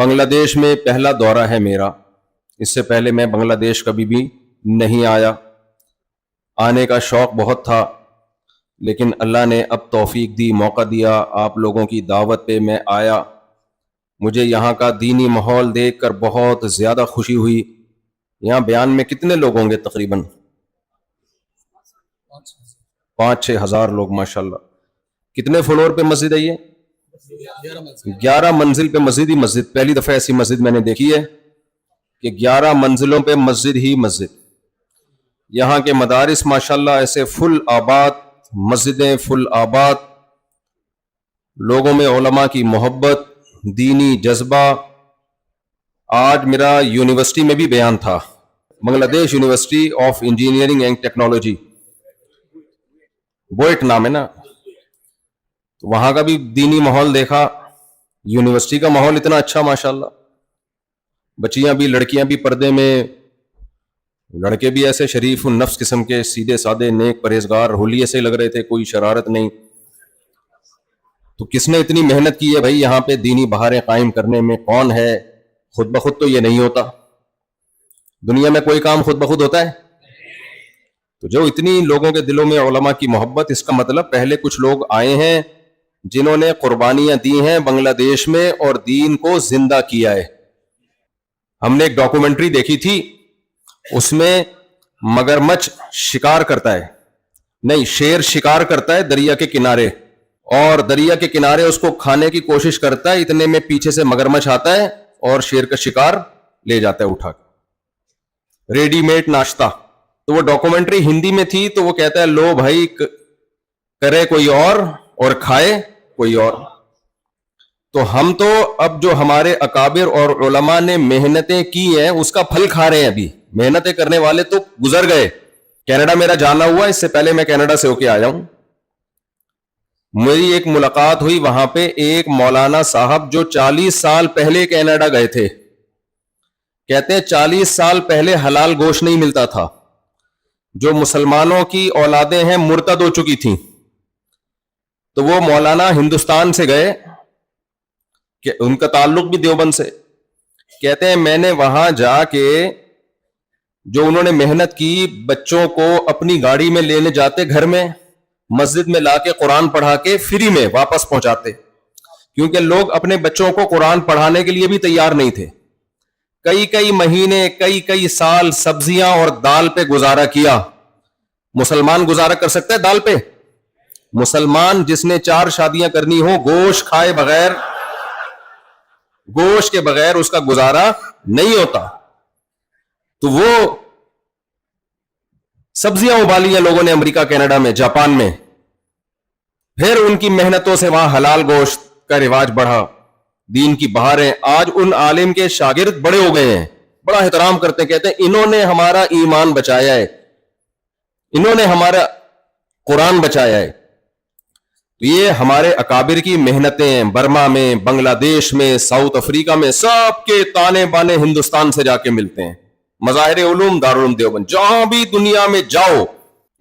بنگلہ دیش میں پہلا دورہ ہے میرا. اس سے پہلے میں بنگلہ دیش کبھی بھی نہیں آیا. آنے کا شوق بہت تھا لیکن اللہ نے اب توفیق دی, موقع دیا, آپ لوگوں کی دعوت پہ میں آیا. مجھے یہاں کا دینی ماحول دیکھ کر بہت زیادہ خوشی ہوئی. یہاں بیان میں کتنے لوگ ہوں گے؟ تقریباً 5-6 ہزار لوگ ماشاءاللہ. کتنے فلور پہ مسجد ہے یہ؟ 11 منزل پہ مسجد ہی مسجد. پہلی دفعہ ایسی مسجد میں نے دیکھی ہے کہ 11 منزلوں پہ مسجد ہی مسجد. یہاں کے مدارس ماشاءاللہ ایسے فل آباد, مسجدیں فل آباد, لوگوں میں علماء کی محبت, دینی جذبہ. آج میرا یونیورسٹی میں بھی بیان تھا, Bangladesh university of engineering and technology, BUET نام ہے نا. تو وہاں کا بھی دینی ماحول دیکھا. یونیورسٹی کا ماحول اتنا اچھا ماشاءاللہ, بچیاں بھی لڑکیاں بھی پردے میں, لڑکے بھی ایسے شریف النفس قسم کے, سیدھے سادے نیک پرہیزگار, ہولیے سے لگ رہے تھے, کوئی شرارت نہیں. تو کس نے اتنی محنت کی ہے بھائی یہاں پہ دینی بہاریں قائم کرنے میں؟ کون ہے؟ خود بخود تو یہ نہیں ہوتا. دنیا میں کوئی کام خود بخود ہوتا ہے؟ تو جو اتنی لوگوں کے دلوں میں علماء کی محبت, اس کا مطلب پہلے کچھ لوگ آئے ہیں جنہوں نے قربانیاں دی ہیں بنگلہ دیش میں اور دین کو زندہ کیا ہے. ہم نے ایک ڈاکومنٹری دیکھی تھی, اس میں مگرمچھ شکار کرتا ہے, نہیں شیر شکار کرتا ہے دریا کے کنارے, اور دریا کے کنارے اس کو کھانے کی کوشش کرتا ہے. اتنے میں پیچھے سے مگرمچھ آتا ہے اور شیر کا شکار لے جاتا ہے اٹھا کے, ریڈی میڈ ناشتہ. تو وہ ڈاکومنٹری ہندی میں تھی, تو وہ کہتا ہے لو بھائی, کرے کوئی اور کھائے کوئی اور. تو ہم تو اب جو ہمارے اکابر اور علماء نے محنتیں کی ہیں اس کا پھل کھا رہے ہیں. ابھی محنتیں کرنے والے تو گزر گئے. کینیڈا میرا جانا ہوا, اس سے پہلے میں کینیڈا سے ہو کے آیا ہوں. میری ایک ملاقات ہوئی وہاں پہ ایک مولانا صاحب جو 40 سال پہلے کینیڈا گئے تھے. کہتے ہیں 40 سال پہلے حلال گوشت نہیں ملتا تھا. جو مسلمانوں کی اولادیں ہیں مرتد ہو چکی تھیں, تو وہ مولانا ہندوستان سے گئے, کہ ان کا تعلق بھی دیوبند سے. کہتے ہیں میں نے وہاں جا کے جو انہوں نے محنت کی, بچوں کو اپنی گاڑی میں لینے جاتے, گھر میں مسجد میں لا کے قرآن پڑھا کے فری میں واپس پہنچاتے, کیونکہ لوگ اپنے بچوں کو قرآن پڑھانے کے لیے بھی تیار نہیں تھے. کئی مہینے, کئی سال سبزیاں اور دال پہ گزارا کیا. مسلمان گزارا کر سکتا ہے دال پہ؟ مسلمان جس نے 4 شادیاں کرنی ہو, گوشت کھائے بغیر, گوشت کے بغیر اس کا گزارا نہیں ہوتا. تو وہ سبزیاں ابالی ہیں لوگوں نے امریکہ, کینیڈا میں, جاپان میں. پھر ان کی محنتوں سے وہاں حلال گوشت کا رواج بڑھا, دین کی بہاریں. آج ان عالم کے شاگرد بڑے ہو گئے ہیں, بڑا احترام کرتے ہیں, کہتے ہیں انہوں نے ہمارا ایمان بچایا ہے, انہوں نے ہمارا قرآن بچایا ہے. تو یہ ہمارے اکابر کی محنتیں ہیں. برما میں, بنگلہ دیش میں, ساؤتھ افریقہ میں, سب کے تانے بانے ہندوستان سے جا کے ملتے ہیں. مظاہر علوم دارالعلوم دیوبند, جہاں بھی دنیا میں جاؤ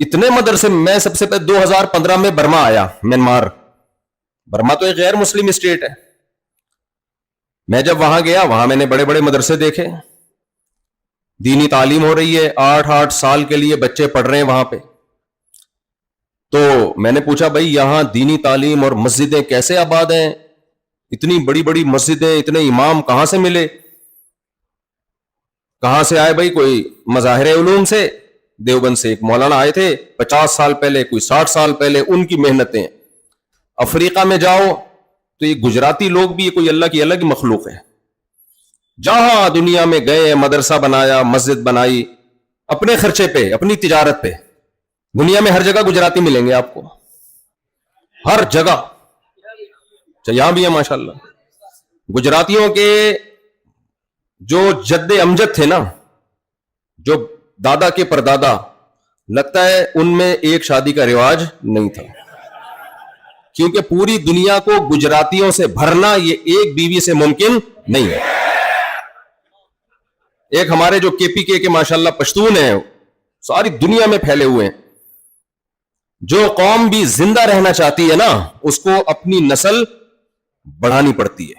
اتنے مدرسے. میں سب سے پہلے 2015 میں برما آیا, میانمار. برما تو ایک غیر مسلم اسٹیٹ ہے. میں جب وہاں گیا, وہاں میں نے بڑے بڑے مدرسے دیکھے, دینی تعلیم ہو رہی ہے, 8 سال کے لیے بچے پڑھ رہے ہیں وہاں پہ. تو میں نے پوچھا بھائی یہاں دینی تعلیم اور مسجدیں کیسے آباد ہیں؟ اتنی بڑی بڑی مسجدیں, اتنے امام کہاں سے ملے, کہاں سے آئے بھائی؟ کوئی مظاہر علوم سے, دیوبند سے ایک مولانا آئے تھے 50 سال پہلے, کوئی 60 سال پہلے, ان کی محنتیں. افریقہ میں جاؤ تو یہ گجراتی لوگ بھی, یہ کوئی اللہ کی الگ مخلوق ہے. جہاں دنیا میں گئے, مدرسہ بنایا, مسجد بنائی, اپنے خرچے پہ, اپنی تجارت پہ. دنیا میں ہر جگہ گجراتی ملیں گے آپ کو, ہر جگہ. یہاں بھی ہے ماشاءاللہ. گجراتیوں کے جو جد امجد تھے نا, جو دادا کے پردادا, لگتا ہے ان میں ایک شادی کا رواج نہیں تھا, کیونکہ پوری دنیا کو گجراتیوں سے بھرنا یہ ایک بیوی سے ممکن نہیں ہے. ایک ہمارے جو کے پی کے ماشاءاللہ پشتون ہیں, ساری دنیا میں پھیلے ہوئے ہیں. جو قوم بھی زندہ رہنا چاہتی ہے نا, اس کو اپنی نسل بڑھانی پڑتی ہے.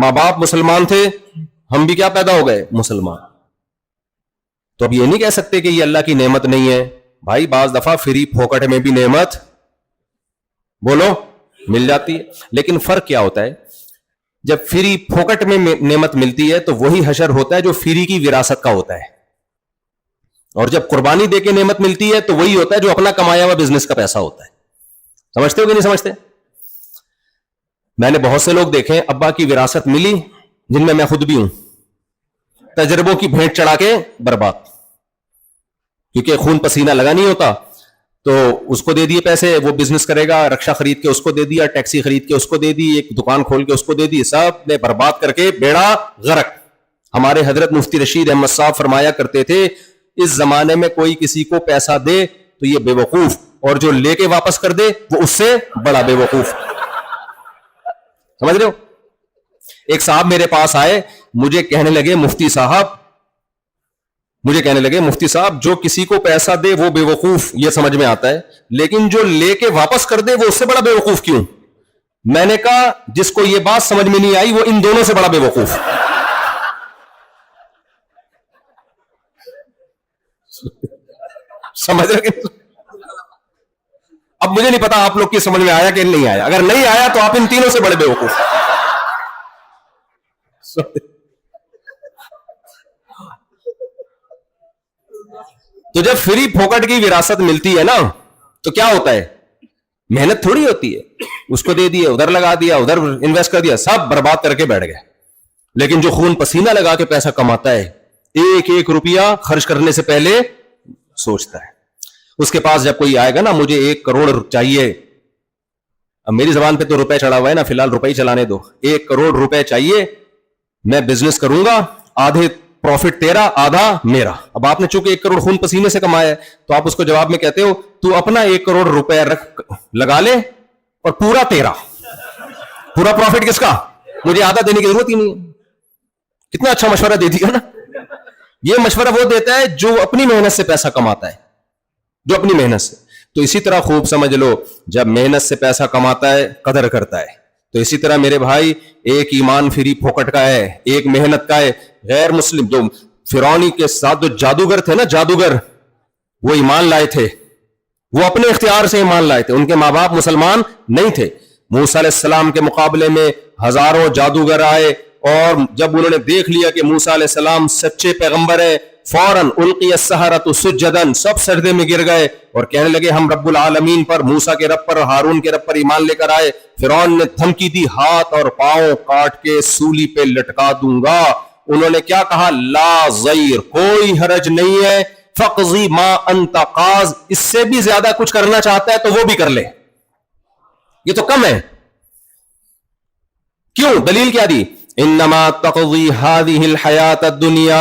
ماں باپ مسلمان تھے, ہم بھی کیا پیدا ہو گئے, مسلمان. تو اب یہ نہیں کہہ سکتے کہ یہ اللہ کی نعمت نہیں ہے. بھائی بعض دفعہ فری پھوکٹ میں بھی نعمت بولو مل جاتی ہے. لیکن فرق کیا ہوتا ہے, جب فری پھوکٹ میں نعمت ملتی ہے تو وہی حشر ہوتا ہے جو فری کی وراثت کا ہوتا ہے, اور جب قربانی دے کے نعمت ملتی ہے تو وہی ہوتا ہے جو اپنا کمایا ہوا بزنس کا پیسہ ہوتا ہے. سمجھتے ہو کہ نہیں سمجھتے؟ میں نے بہت سے لوگ دیکھے ابا کی وراثت ملی, جن میں خود بھی ہوں, تجربوں کی بھیٹ چڑھا کے برباد, کیونکہ خون پسینہ لگا نہیں ہوتا. تو اس کو دے دیے پیسے, وہ بزنس کرے گا, رکشا خرید کے اس کو دے دیا, ٹیکسی خرید کے اس کو دے دی, ایک دکان کھول کے اس کو دے دی, سب نے برباد کر کے بیڑا غرق. ہمارے حضرت مفتی رشید احمد صاحب فرمایا کرتے تھے, اس زمانے میں کوئی کسی کو پیسہ دے تو یہ بے وقوف, اور جو لے کے واپس کر دے وہ اس سے بڑا بے وقوف. سمجھ رہے ہو؟ ایک صاحب میرے پاس آئے, مجھے کہنے لگے مفتی صاحب جو کسی کو پیسہ دے وہ بے وقوف, یہ سمجھ میں آتا ہے, لیکن جو لے کے واپس کر دے وہ اس سے بڑا بے وقوف کیوں؟ میں نے کہا جس کو یہ بات سمجھ میں نہیں آئی وہ ان دونوں سے بڑا بے وقوف. سمجھ رہے؟ اب مجھے نہیں پتا آپ لوگ کی سمجھ میں آیا کہ نہیں آیا. اگر نہیں آیا تو آپ ان تینوں سے بڑے بے وقوف. تو جب فری پھوکٹ کی وراثت ملتی ہے نا تو کیا ہوتا ہے, محنت تھوڑی ہوتی ہے, اس کو دے دیا, ادھر لگا دیا, ادھر انویسٹ کر دیا, سب برباد کر کے بیٹھ گئے. لیکن جو خون پسینہ لگا کے پیسہ کماتا ہے, ایک ایک روپیہ خرچ کرنے سے پہلے سوچتا ہے. اس کے پاس جب کوئی آئے گا نا, مجھے 1 کروڑ چاہیے, اب میری زبان پہ تو روپے چڑھا ہوا ہے نا, فی الحال روپے ہی چلانے دو, 1 کروڑ روپے چاہیے, میں بزنس کروں گا, آدھے پروفٹ تیرا آدھا میرا. اب آپ نے چونکہ 1 کروڑ خون پسینے سے کمایا ہے تو آپ اس کو جواب میں کہتے ہو تو اپنا 1 کروڑ روپے رکھ لگا لے اور پورا تیرا, پورا پروفٹ کس کا, مجھے آدھا دینے کی ضرورت ہی نہیں ہے. کتنا اچھا مشورہ دے دیا نا. یہ مشورہ وہ دیتا ہے جو اپنی محنت سے پیسہ کماتا ہے, جو اپنی محنت سے. تو اسی طرح خوب سمجھ لو, جب محنت سے پیسہ کماتا ہے قدر کرتا ہے. تو اسی طرح میرے بھائی, ایک ایمان فری پھوکٹ کا ہے, ایک محنت کا ہے. غیر مسلم جو فرعونی کے ساتھ جو جادوگر تھے نا, جادوگر, وہ ایمان لائے تھے, وہ اپنے اختیار سے ایمان لائے تھے, ان کے ماں باپ مسلمان نہیں تھے. موسیٰ علیہ السلام کے مقابلے میں ہزاروں جادوگر آئے, اور جب انہوں نے دیکھ لیا کہ موسیٰ علیہ السلام سچے پیغمبر ہیں, فوراً القی السحرۃ سجدا, سب سجدے میں گر گئے اور کہنے لگے ہم رب العالمین پر, موسیٰ کے رب پر, ہارون کے رب پر ایمان لے کر آئے. فرعون نے دھمکی دی, ہاتھ اور پاؤں کاٹ کے سولی پہ لٹکا دوں گا. انہوں نے کیا کہا, لا ضیر, کوئی حرج نہیں ہے, فقضی ما انت قاض, اس سے بھی زیادہ کچھ کرنا چاہتا ہے تو وہ بھی کر لے, یہ تو کم ہے. کیوں؟ دلیل کیا دی, انما تقضی هذه الحیات الدنیا.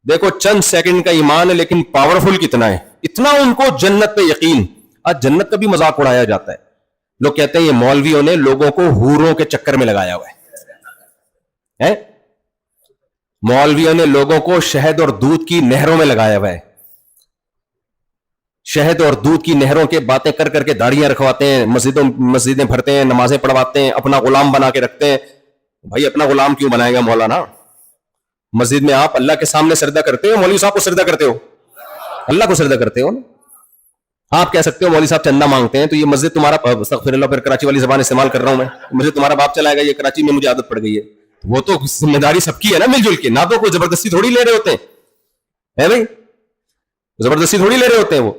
دیکھو چند سیکنڈ کا ایمان ہے لیکن پاورفل کتنا ہے, اتنا ان کو جنت پہ یقین. آج جنت کا بھی مذاق اڑایا جاتا ہے, لوگ کہتے ہیں یہ مولویوں نے لوگوں کو حوروں کے چکر میں لگایا ہوا ہے, مولویوں نے لوگوں کو شہد اور دودھ کی نہروں میں لگایا ہوا ہے. شہد اور دودھ کی نہروں کے باتیں کر کر کے داڑیاں رکھواتے ہیں, مسجدیں بھرتے ہیں, نمازیں پڑھواتے ہیں, اپنا غلام بنا کے رکھتے ہیں. بھائی اپنا غلام کیوں بنائے گا مولانا؟ مسجد میں آپ اللہ کے سامنے سجدہ کرتے ہو, مولوی صاحب کو سجدہ کرتے ہو, اللہ کو سجدہ کرتے ہو نا. آپ کہہ سکتے ہو مولوی صاحب چندہ مانگتے ہیں تو یہ مسجد تمہارا, استغفر اللہ, پھر کراچی والی زبان استعمال کر رہا ہوں میں, مسجد تمہارا باپ چلائے گا, یہ کراچی میں مجھے عادت پڑ گئی ہے. وہ تو ذمہ داری سب کی ہے نا مل جل کے, نہ تو کوئی زبردستی تھوڑی لے رہے ہوتے ہیں بھائی, زبردستی تھوڑی لے رہے ہوتے ہیں وہ.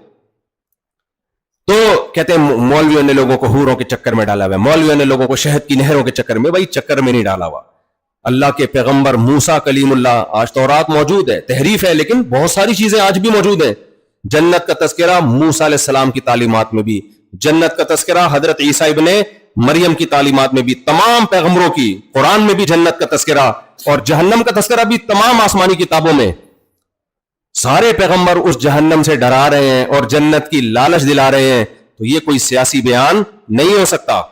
تو کہتے ہیں مولویوں نے لوگوں کو حوروں کے چکر میں ڈالا ہوا ہے, مولویوں نے لوگوں کو شہد کی نہروں کے چکر میں. بھائی چکر میں نہیں ڈالا ہوا. اللہ کے پیغمبر موسیٰ کلیم اللہ, آج تورات موجود ہے, تحریف ہے لیکن بہت ساری چیزیں آج بھی موجود ہیں. جنت کا تذکرہ موسیٰ علیہ السلام کی تعلیمات میں بھی, جنت کا تذکرہ حضرت عیسیٰ ابن مریم کی تعلیمات میں بھی, تمام پیغمبروں کی قرآن میں بھی جنت کا تذکرہ, اور جہنم کا تذکرہ بھی تمام آسمانی کتابوں میں. سارے پیغمبر اس جہنم سے ڈرا رہے ہیں اور جنت کی لالچ دلا رہے ہیں, تو یہ کوئی سیاسی بیان نہیں ہو سکتا.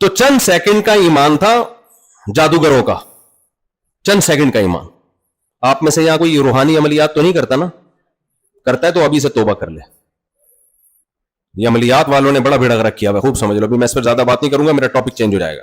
تو چند سیکنڈ کا ایمان تھا جادوگروں کا, چند سیکنڈ کا ایمان. آپ میں سے یہاں کوئی روحانی عملیات تو نہیں کرتا نا؟ کرتا ہے تو ابھی سے توبہ کر لے. یہ عملیات والوں نے بڑا بھیڑا غرق کیا ہے, خوب سمجھ لو. ابھی میں اس پر زیادہ بات نہیں کروں گا, میرا ٹاپک چینج ہو جائے گا.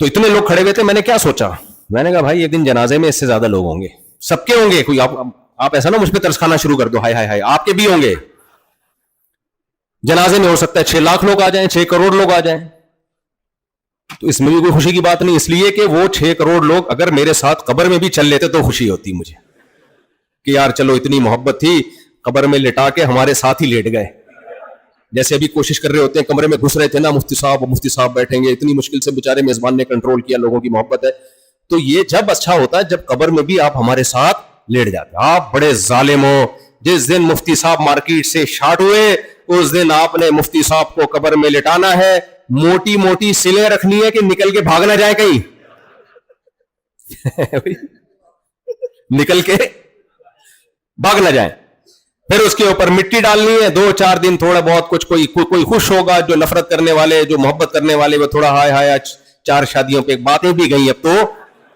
تو اتنے لوگ کھڑے ہوئے تھے, میں نے کیا سوچا, میں نے کہا بھائی ایک دن جنازے میں اس سے زیادہ لوگ ہوں گے, سب کے ہوں گے, کوئی آپ ایسا نا مجھ پہ ترس کھانا شروع کر دو, ہائے ہائے ہائے, آپ کے بھی ہوں گے. جنازے میں ہو سکتا ہے 6 لاکھ لوگ آ جائیں, 6 کروڑ لوگ آ جائیں, تو اس میں بھی کوئی خوشی کی بات نہیں, اس لیے کہ وہ 6 کروڑ لوگ اگر میرے ساتھ قبر میں بھی چل لیتے تو خوشی ہوتی مجھے کہ یار چلو اتنی محبت تھی, قبر میں لٹا کے ہمارے ساتھ ہی لیٹ گئے. جیسے ابھی کوشش کر رہے ہوتے ہیں, کمرے میں گھس رہے تھے نا مفتی صاحب بیٹھیں گے, اتنی مشکل سے بیچارے میزبان نے کنٹرول کیا, لوگوں کی محبت ہے. تو یہ جب اچھا ہوتا ہے جب قبر میں بھی آپ ہمارے ساتھ لیٹ جاتے. آپ بڑے ظالم ہو, جس دن مفتی صاحب مارکیٹ سے شارٹ ہوئے اس دن آپ نے مفتی صاحب کو قبر میں لٹانا ہے, موٹی موٹی سلیں رکھنی ہے کہ نکل کے بھاگ نہ جائے کہیں نکل کے بھاگ نہ جائیں. پھر اس کے اوپر مٹی ڈالنی ہے, 2-4 دن تھوڑا بہت کچھ, کوئی خوش ہوگا, جو نفرت کرنے والے, جو محبت کرنے والے, وہ تھوڑا ہائے ہائے, 4 شادیوں پہ باتیں بھی گئی. اب تو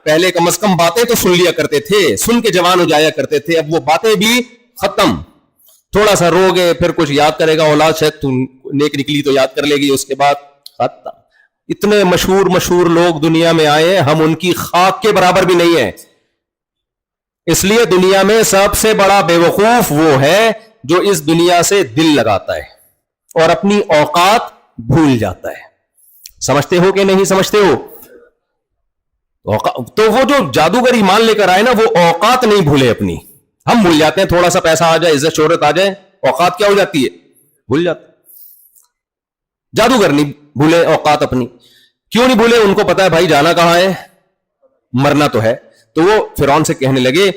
پہلے کم از کم باتیں تو سن لیا کرتے تھے, سن کے جوان ہو جایا کرتے تھے, اب وہ باتیں بھی ختم. تھوڑا سا رو گے, پھر کچھ یاد کرے گا اولاد, شاید نیک نکلی تو یاد کر لے گی, اس کے بعد ختم. اتنے مشہور لوگ دنیا میں آئے, ہم ان کی خاک کے برابر بھی نہیں ہیں. اس لیے دنیا میں سب سے بڑا بے وقوف وہ ہے جو اس دنیا سے دل لگاتا ہے اور اپنی اوقات بھول جاتا ہے. سمجھتے ہو کہ نہیں سمجھتے ہو؟ تو وہ جو جادوگر ایمان لے کر آئے نا, وہ اوقات نہیں بھولے اپنی. ہم بھول جاتے ہیں, تھوڑا سا پیسہ آ جائے, عزت شہرت آ جائے, اوقات کیا ہو جاتی ہے, بھول جاتے. جادوگر نہیں بھولے اوقات اپنی. کیوں نہیں بھولے؟ ان کو پتا ہے بھائی جانا کہاں ہے, مرنا تو ہے. تو وہ فرعون سے کہنے لگے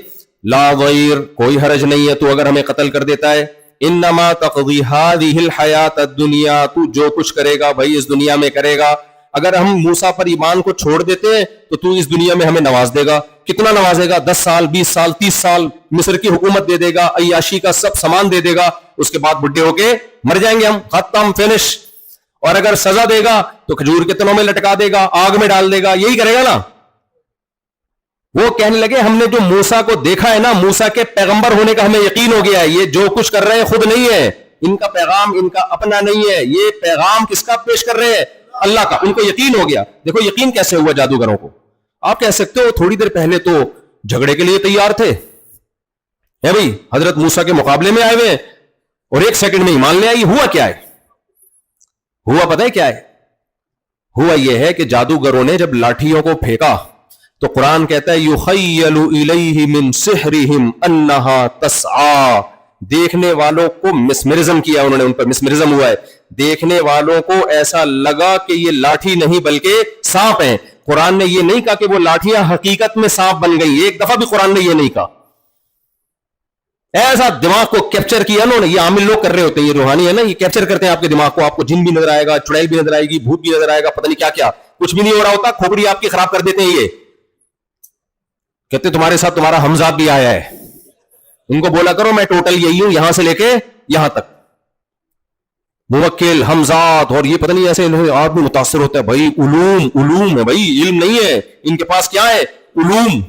لا ضیر, کوئی حرج نہیں ہے تو اگر ہمیں قتل کر دیتا ہے, انما تقضی هذه الحیات الدنیا, تو جو کچھ کرے گا بھائی اس دنیا میں کرے گا. اگر ہم موسیٰ پر ایمان کو چھوڑ دیتے ہیں تو اس دنیا میں ہمیں نواز دے گا. کتنا نوازے گا؟ 10 سال, 20 سال, 30 سال مصر کی حکومت دے دے گا, عیاشی کا سب سامان دے دے گا, اس کے بعد بڈھے ہو کے مر جائیں گے ہم, ختم, فنش. اور اگر سزا دے گا تو کھجور کے تنوں میں لٹکا دے گا, آگ میں ڈال دے گا, یہی کرے گا نا. وہ کہنے لگے ہم نے جو موسیٰ کو دیکھا ہے نا, موسیٰ کے پیغمبر ہونے کا ہمیں یقین ہو گیا ہے, یہ جو کچھ کر رہے ہیں خود نہیں ہے, ان کا پیغام ان کا اپنا نہیں ہے, یہ پیغام کس کا پیش کر رہے ہیں؟ اللہ کا. ان کو یقین ہو گیا. دیکھو یقین کیسے ہوا جادوگروں کو. آپ کہہ سکتے ہو تھوڑی دیر پہلے تو جھگڑے کے لیے تیار تھے, ہے بھائی حضرت موسیٰ کے مقابلے میں آئے ہوئے, اور 1 سیکنڈ میں ایمان لے آئی. ہوا کیا ہے؟ ہوا پتہ ہے کیا ہے؟ ہوا یہ ہے کہ جادوگروں نے جب لاٹھیوں کو پھینکا تو قرآن کہتا ہے یخیل الیہ من سحرہم انہا تسعی, دیکھنے والوں کو مسمرزم کیا انہوں نے, ان پر مسمرزم ہوا ہے. دیکھنے والوں کو ایسا لگا کہ یہ لاٹھی نہیں بلکہ سانپ ہیں. قرآن نے یہ نہیں کہا کہ وہ لاٹھیاں حقیقت میں سانپ بن گئی, ایک دفعہ بھی قرآن نے یہ نہیں کہا. ایسا دماغ کو کیپچر کیا انہوں نے. یہ عامل لوگ کر رہے ہوتے ہیں, یہ روحانی ہے نا, یہ کیپچر کرتے ہیں آپ کے دماغ کو. آپ کو جن بھی نظر آئے گا, چڑیل بھی نظر آئے گی, بھوت بھی نظر آئے گا, پتہ نہیں کیا کیا, کچھ بھی نہیں ہو رہا ہوتا, کھوپڑی آپ کی خراب کر دیتے ہیں. یہ کہتے تمہارے ساتھ تمہارا حمزہ بھی آیا ہے. ان کو بولا کرو میں ٹوٹل یہی ہوں, یہاں سے لے کے یہاں تک, موکل, حمزات, اور یہ پتہ نہیں ایسے آپ بھی متاثر ہوتا ہے. بھائی علوم ہے بھائی, علم نہیں ہے ان کے پاس. کیا ہے؟ علوم.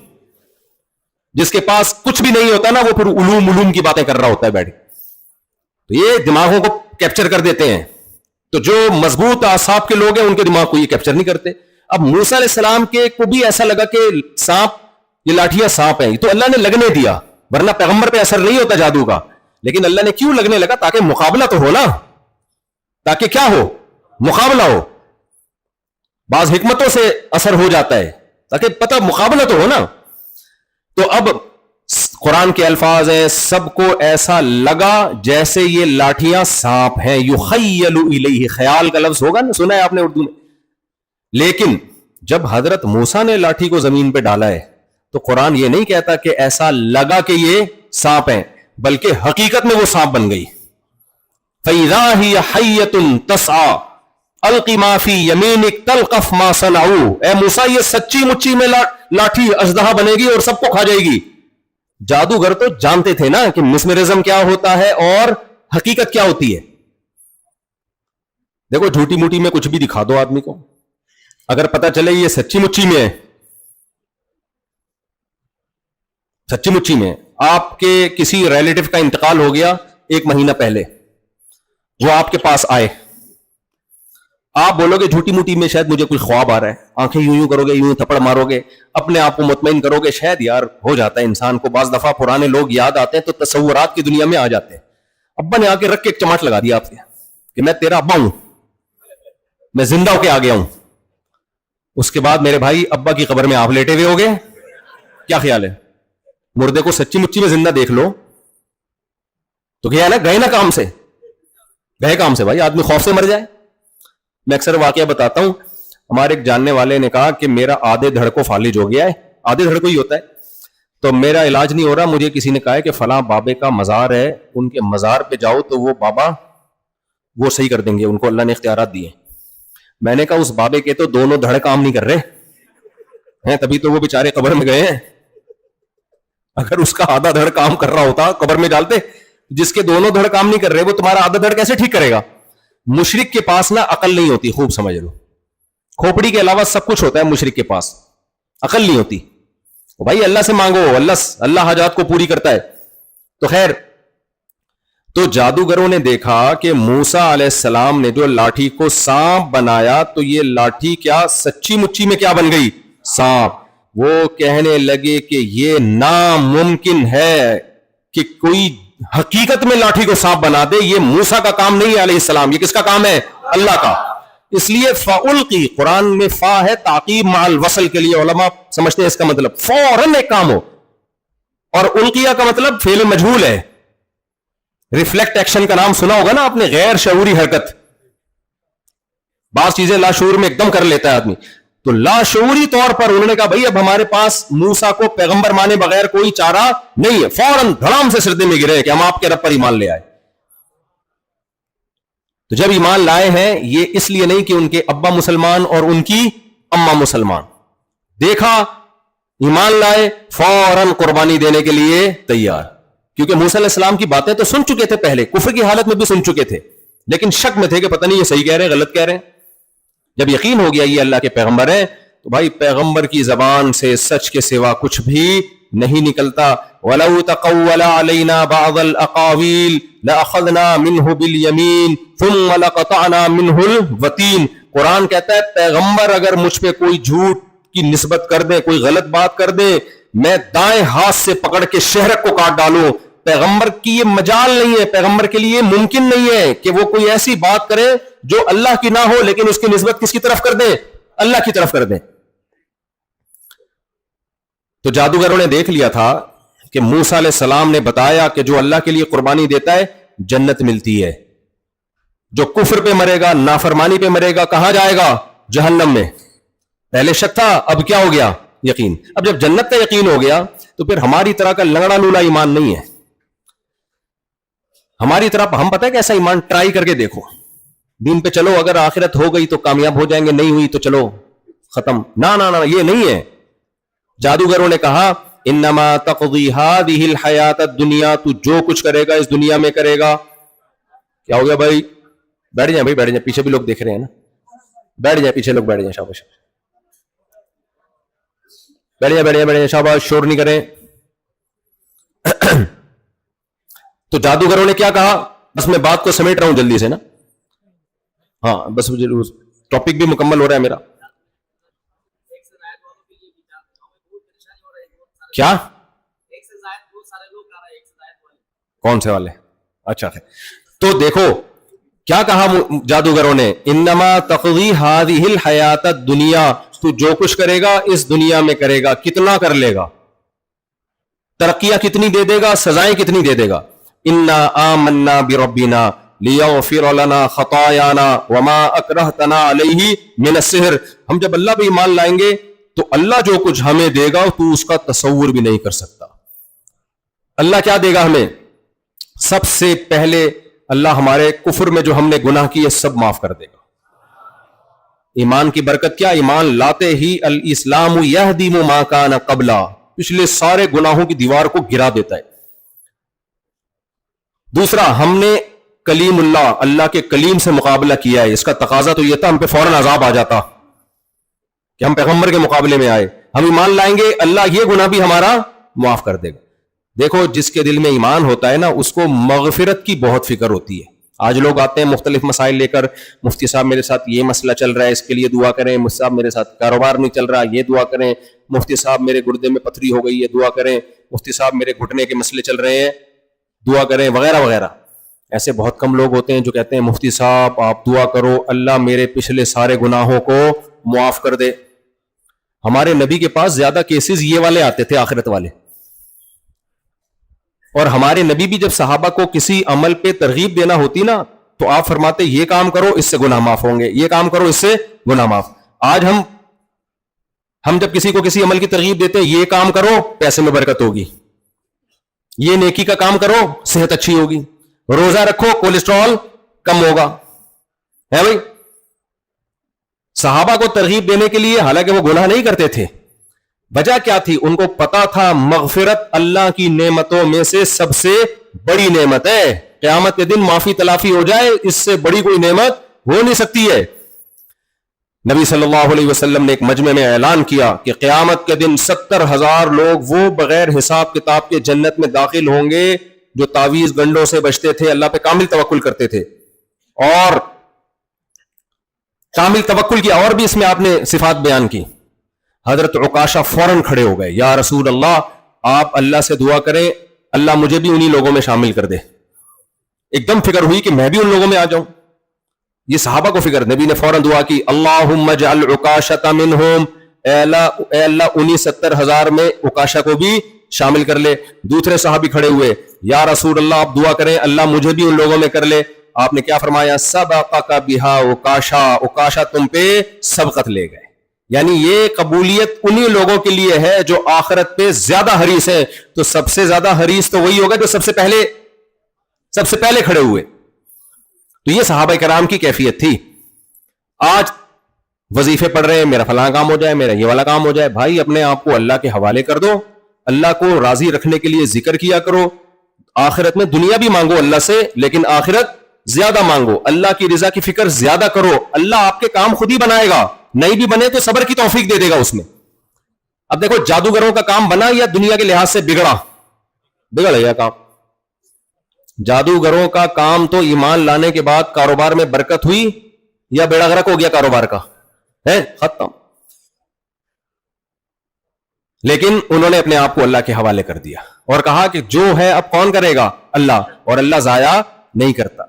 جس کے پاس کچھ بھی نہیں ہوتا نا, وہ پھر علوم کی باتیں کر رہا ہوتا ہے بیٹھ. تو یہ دماغوں کو کیپچر کر دیتے ہیں. تو جو مضبوط اعصاب کے لوگ ہیں ان کے دماغ کو یہ کیپچر نہیں کرتے. اب موسیٰ علیہ السلام کے کو بھی ایسا لگا کہ سانپ, یہ لاٹھیاں سانپ ہیں, تو اللہ نے لگنے دیا, ورنہ پیغمبر پہ اثر نہیں ہوتا جادو کا. لیکن اللہ نے کیوں لگنے لگا؟ تاکہ مقابلہ تو ہو نا, تاکہ کیا ہو؟ مقابلہ ہو. بعض حکمتوں سے اثر ہو جاتا ہے تاکہ پتہ مقابلہ تو ہو نا. تو اب قرآن کے الفاظ ہیں, سب کو ایسا لگا جیسے یہ لاٹھیاں سانپ ہیں. یخیل الیہ, خیال کا لفظ ہوگا نا, سنا ہے آپ نے اردو میں. لیکن جب حضرت موسیٰ نے لاٹھی کو زمین پہ ڈالا ہے تو قرآن یہ نہیں کہتا کہ ایسا لگا کہ یہ سانپ ہیں, بلکہ حقیقت میں وہ سانپ بن گئی. فَإِذَا هِيَ حَيَّةٌ تَسْعَى الْقِ مَا فِي يَمِينِكَ تَلْقَفْ مَا صَنَعُوا, اے موسیٰ یہ سچی مچی میں لاٹھی اژدہا بنے گی اور سب کو کھا جائے گی. جادوگر تو جانتے تھے نا کہ مسمرزم کیا ہوتا ہے اور حقیقت کیا ہوتی ہے. دیکھو جھوٹی موٹی میں کچھ بھی دکھا دو آدمی کو, اگر پتا چلے یہ سچی مچی میں ہے, سچی مچی میں. آپ کے کسی ریلیٹو کا انتقال ہو گیا 1 مہینہ پہلے, وہ آپ کے پاس آئے, آپ بولو گے جھوٹی موٹی میں شاید مجھے کوئی خواب آ رہا ہے, آنکھیں یوں یوں کرو گے, یوں تھپڑ مارو گے, اپنے آپ کو مطمئن کرو گے, شاید یار ہو جاتا ہے انسان کو, بعض دفعہ پرانے لوگ یاد آتے ہیں تو تصورات کی دنیا میں آ جاتے ہیں. ابا نے آ کے رکھ کے ایک چماٹ لگا دیا آپ کے کہ میں تیرا ابا ہوں, میں زندہ ہو کے آ گیا ہوں. اس کے بعد میرے بھائی ابا کی قبر میں آپ لیٹے ہوئے ہو گئے, کیا خیال ہے؟ مردے کو سچی مچی میں زندہ دیکھ لو تو کیا ہے نا, گئے نا کام سے, گئے کام سے بھائی, آدمی خوف سے مر جائے. میں اکثر واقعہ بتاتا ہوں, ہمارے ایک جاننے والے نے کہا کہ میرا آدھے دھڑ کو فالج ہو گیا ہے, آدھے دھڑ کو ہی ہوتا ہے, تو میرا علاج نہیں ہو رہا, مجھے کسی نے کہا ہے کہ فلاں بابے کا مزار ہے, ان کے مزار پہ جاؤ تو وہ بابا وہ صحیح کر دیں گے, ان کو اللہ نے اختیارات دیے. میں نے کہا اس بابے کے تو دونوں دھڑ کام نہیں کر رہے ہیں, تبھی تو وہ بیچارے قبر میں گئے ہیں. اگر اس کا آدھا دھڑ کام کر رہا ہوتا قبر میں ڈالتے, جس کے دونوں دھڑ کام نہیں کر رہے وہ تمہارا آدھا دھڑ کیسے ٹھیک کرے گا؟ مشرک کے پاس نا عقل نہیں ہوتی, خوب سمجھ لو, کھوپڑی کے علاوہ سب کچھ ہوتا ہے مشرک کے پاس, عقل نہیں ہوتی. بھائی اللہ سے مانگو, اللہ حاجات کو پوری کرتا ہے. تو خیر, تو جادوگروں نے دیکھا کہ موسیٰ علیہ السلام نے جو لاٹھی کو سانپ بنایا تو یہ لاٹھی کیا سچی مچی میں کیا بن گئی؟ سانپ. وہ کہنے لگے کہ یہ ناممکن ہے کہ کوئی حقیقت میں لاٹھی کو سانپ بنا دے, یہ موسیٰ کا کام نہیں ہے علیہ السلام, یہ کس کا کام ہے؟ اللہ کا. اس لیے فَأُلْقِي, قرآن میں فا ہے تعقیب مع الوصل کے لیے, علماء سمجھتے ہیں اس کا مطلب فوراً ایک کام ہو, اور القیہ کا مطلب فعل مجہول ہے. ریفلیکٹ ایکشن کا نام سنا ہوگا نا آپ نے, غیر شعوری حرکت. بعض چیزیں لاشعور میں ایک دم کر لیتا ہے آدمی, تو لاشعوری طور پر انہوں نے کہا بھائی اب ہمارے پاس موسیٰ کو پیغمبر مانے بغیر کوئی چارہ نہیں ہے, فوراً دھڑام سے سجدے میں گرے کہ ہم آپ کے رب پر ایمان لے آئے. تو جب ایمان لائے ہیں, یہ اس لیے نہیں کہ ان کے ابا مسلمان اور ان کی اماں مسلمان, دیکھا ایمان لائے فوراً قربانی دینے کے لیے تیار, کیونکہ موسیٰ علیہ السلام کی باتیں تو سن چکے تھے پہلے, کفر کی حالت میں بھی سن چکے تھے, لیکن شک میں تھے کہ پتہ نہیں یہ صحیح کہہ رہے ہیں غلط کہہ رہے ہیں. جب یقین ہو گیا یہ اللہ کے پیغمبر ہیں تو بھائی پیغمبر کی زبان سے سچ کے سوا کچھ بھی نہیں نکلتا. وَلَوْ تَقَوَّلَ عَلَيْنَا بَعْضَ الْأَقَاوِيلِ لَأَخَذْنَا مِنْهُ بِالْيَمِينِ ثُمَّ لَقَطَعْنَا مِنْهُ الْوَتِينَ. قرآن کہتا ہے پیغمبر اگر مجھ پہ کوئی جھوٹ کی نسبت کر دے, کوئی غلط بات کر دے, میں دائیں ہاتھ سے پکڑ کے شہرک کو کاٹ ڈالوں. پیغمبر کی یہ مجال نہیں ہے, پیغمبر کے لیے ممکن نہیں ہے کہ وہ کوئی ایسی بات کرے جو اللہ کی نہ ہو, لیکن اس کی نسبت کس کی طرف کر دیں؟ اللہ کی طرف کر دیں. تو جادوگروں نے دیکھ لیا تھا کہ موسیٰ علیہ السلام نے بتایا کہ جو اللہ کے لیے قربانی دیتا ہے جنت ملتی ہے, جو کفر پہ مرے گا, نافرمانی پہ مرے گا, کہاں جائے گا؟ جہنم میں. پہلے شک تھا, اب کیا ہو گیا؟ یقین. اب جب جنت کا یقین ہو گیا تو پھر ہماری طرح کا لنگڑا لولا ایمان نہیں ہے. ہماری طرح ہم پتہ ہے کیسا ایمان, ٹرائی کر کے دیکھو, دین پہ چلو, اگر آخرت ہو گئی تو کامیاب ہو جائیں گے, نہیں ہوئی تو چلو ختم. نہ نہ نہ, یہ نہیں ہے. جادوگروں نے کہا انما تقضی هذه الحیات الدنیا, تو جو کچھ کرے گا اس دنیا میں کرے گا. کیا ہو گیا بھائی؟ بیٹھ جائیں بھائی, بیٹھ جائیں, پیچھے بھی لوگ دیکھ رہے ہیں نا, بیٹھ جائیں, پیچھے لوگ بیٹھ جائیں, شاباش, بیٹھ جائیں, بیٹھ جائیں, بیٹھ جائیں, شاباش, شور نہیں کریں. تو جادوگروں نے کیا کہا, بس میں بات کو سمیٹ رہا ہوں جلدی سے نا, ہاں بس ٹاپک بھی مکمل ہو رہا ہے میرا. کیا کون سے والے؟ اچھا, تو دیکھو کیا کہا جادوگروں نے, انما تقضی هذه الحیات الدنیا, تو جو کچھ کرے گا اس دنیا میں کرے گا, کتنا کر لے گا, ترقیاں کتنی دے دے گا, سزائیں کتنی دے دے گا. انا آمنا بربنا لیغفر لنا خطایانا وما اکرہتنا علیہ من السحر. ہم جب اللہ پہ ایمان لائیں گے تو اللہ جو کچھ ہمیں دے گا تو اس کا تصور بھی نہیں کر سکتا. اللہ کیا دے گا ہمیں؟ سب سے پہلے اللہ ہمارے کفر میں جو ہم نے گناہ کیے سب معاف کر دے گا. ایمان کی برکت کیا, ایمان لاتے ہی الاسلام یہدم ما کان قبلا, پچھلے سارے گناہوں کی دیوار کو گرا دیتا ہے. دوسرا, ہم نے کلیم اللہ, اللہ کے کلیم سے مقابلہ کیا ہے, اس کا تقاضا تو یہ تھا ہم پہ فوراً عذاب آ جاتا کہ ہم پیغمبر کے مقابلے میں آئے. ہم ایمان لائیں گے, اللہ یہ گناہ بھی ہمارا معاف کر دے گا. دیکھو جس کے دل میں ایمان ہوتا ہے نا اس کو مغفرت کی بہت فکر ہوتی ہے. آج لوگ آتے ہیں مختلف مسائل لے کر, مفتی صاحب میرے ساتھ یہ مسئلہ چل رہا ہے, اس کے لیے دعا کریں, مفتی صاحب میرے ساتھ کاروبار نہیں چل رہا, یہ دعا کریں, مفتی صاحب میرے گردے میں پتھری ہو گئی ہے, دعا کریں, مفتی صاحب میرے گھٹنے کے مسئلے چل رہے ہیں, دعا کریں, وغیرہ وغیرہ. ایسے بہت کم لوگ ہوتے ہیں جو کہتے ہیں مفتی صاحب آپ دعا کرو اللہ میرے پچھلے سارے گناہوں کو معاف کر دے. ہمارے نبی کے پاس زیادہ کیسز یہ والے آتے تھے, آخرت والے. اور ہمارے نبی بھی جب صحابہ کو کسی عمل پہ ترغیب دینا ہوتی نا تو آپ فرماتے یہ کام کرو اس سے گناہ معاف ہوں گے, یہ کام کرو اس سے گناہ معاف. آج ہم جب کسی کو کسی عمل کی ترغیب دیتے ہیں یہ کام کرو پیسے میں برکت ہوگی, یہ نیکی کا کام کرو صحت اچھی ہوگی, روزہ رکھو کولیسٹرول کم ہوگا, ہے بھائی. صحابہ کو ترغیب دینے کے لیے حالانکہ وہ گناہ نہیں کرتے تھے, وجہ کیا تھی؟ ان کو پتا تھا مغفرت اللہ کی نعمتوں میں سے سب سے بڑی نعمت ہے, قیامت کے دن معافی تلافی ہو جائے اس سے بڑی کوئی نعمت ہو نہیں سکتی ہے. نبی صلی اللہ علیہ وسلم نے ایک مجمع میں اعلان کیا کہ قیامت کے دن 70,000 لوگ وہ بغیر حساب کتاب کے جنت میں داخل ہوں گے جو تعویذ گنڈوں سے بچتے تھے, اللہ پہ کامل توکل کرتے تھے. اور کامل توکل کی اور بھی اس میں آپ نے صفات بیان کی. حضرت عکاشہ فوراً کھڑے ہو گئے, یا رسول اللہ آپ اللہ سے دعا کریں اللہ مجھے بھی انہی لوگوں میں شامل کر دے. ایک دم فکر ہوئی کہ میں بھی ان لوگوں میں آ جاؤں. یہ صحابہ کو فکر, نبی نے فوراً دعا کی اللہم اجعل عکاشۃ منہم, اے اللہ انہی 70,000 میں عکاشہ کو بھی شامل کر لے. دوسرے صحابی کھڑے ہوئے, یا رسول اللہ آپ دعا کریں اللہ مجھے بھی ان لوگوں میں کر لے. آپ نے کیا فرمایا؟ سبقک بہا عکاشہ, عکاشہ تم پہ سبقت لے گئے. یعنی یہ قبولیت انہی لوگوں کے لیے ہے جو آخرت پہ زیادہ حریص ہے. تو سب سے زیادہ حریص تو وہی ہوگا جو سب سے پہلے کھڑے ہوئے. تو یہ صحابہ کرام کی کیفیت تھی. آج وظیفے پڑھ رہے ہیں میرا فلاں کام ہو جائے, میرا یہ والا کام ہو جائے. بھائی اپنے آپ کو اللہ کے حوالے کر دو, اللہ کو راضی رکھنے کے لیے ذکر کیا کرو. آخرت میں دنیا بھی مانگو اللہ سے لیکن آخرت زیادہ مانگو, اللہ کی رضا کی فکر زیادہ کرو. اللہ آپ کے کام خود ہی بنائے گا, نہیں بھی بنے تو صبر کی توفیق دے دے گا اس میں. اب دیکھو جادوگروں کا کام بنا یا دنیا کے لحاظ سے بگڑا یا کام. جادوگروں کا کام تو ایمان لانے کے بعد کاروبار میں برکت ہوئی یا بیڑا غرق ہو گیا کاروبار کا, ہے ختم. لیکن انہوں نے اپنے آپ کو اللہ کے حوالے کر دیا اور کہا کہ جو ہے اب کون کرے گا؟ اللہ, اور اللہ ضائع نہیں کرتا.